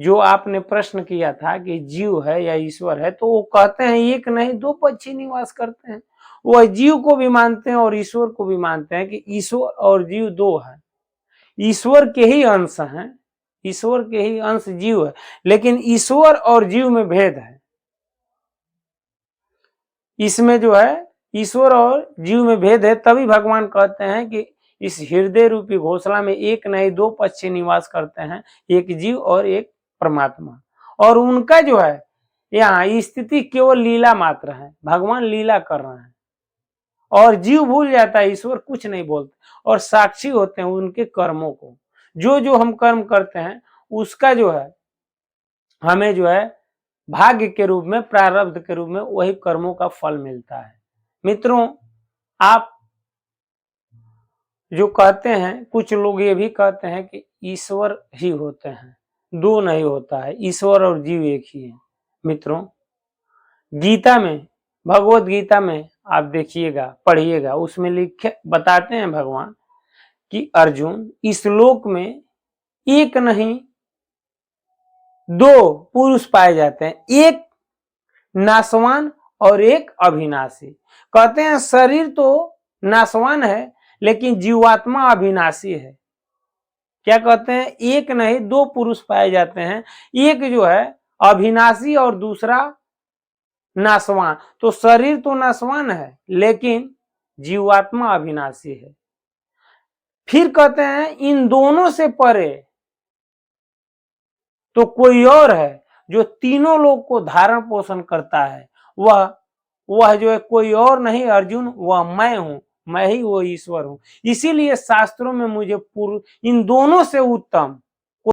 जो आपने प्रश्न किया था कि जीव है या ईश्वर है, तो वो कहते हैं एक नहीं दो पक्षी निवास करते हैं। वह जीव को भी मानते हैं और ईश्वर को भी मानते हैं कि ईश्वर और जीव दो है। ईश्वर के ही अंश हैं, ईश्वर के ही अंश जीव है, लेकिन ईश्वर और जीव में भेद है। इसमें जो है ईश्वर और जीव में भेद है, तभी भगवान कहते हैं कि इस हृदय रूपी घोंसला में एक नहीं दो पक्षी निवास करते हैं, एक जीव और एक परमात्मा। और उनका जो है यहाँ स्थिति केवल लीला मात्र है, भगवान लीला कर रहे हैं और जीव भूल जाता है, ईश्वर कुछ नहीं बोलते और साक्षी होते हैं उनके कर्मों को। जो जो हम कर्म करते हैं उसका जो है हमें जो है भाग्य के रूप में, प्रारब्ध के रूप में वही कर्मों का फल मिलता है। मित्रों, आप जो कहते हैं, कुछ लोग ये भी कहते हैं कि ईश्वर ही होते हैं, दो नहीं होता है, ईश्वर और जीव एक ही है। मित्रों, गीता में, भगवत गीता में आप देखिएगा, पढ़िएगा, उसमें लिखे बताते हैं भगवान कि अर्जुन, इस लोक में एक नहीं दो पुरुष पाए जाते हैं, एक नाशवान और एक अविनाशी। कहते हैं शरीर तो नाशवान है लेकिन जीवात्मा अविनाशी है। क्या कहते हैं? एक नहीं दो पुरुष पाए जाते हैं, एक जो है अविनाशी और दूसरा नाशवान। तो शरीर तो नाशवान है लेकिन जीवात्मा अविनाशी है। फिर कहते हैं इन दोनों से परे तो कोई और है जो तीनों लोग को धारण पोषण करता है, वह जो है कोई और नहीं अर्जुन, वह मैं हूं, मैं ही वो ईश्वर हूं। इसीलिए शास्त्रों में मुझे पूर्व इन दोनों से उत्तम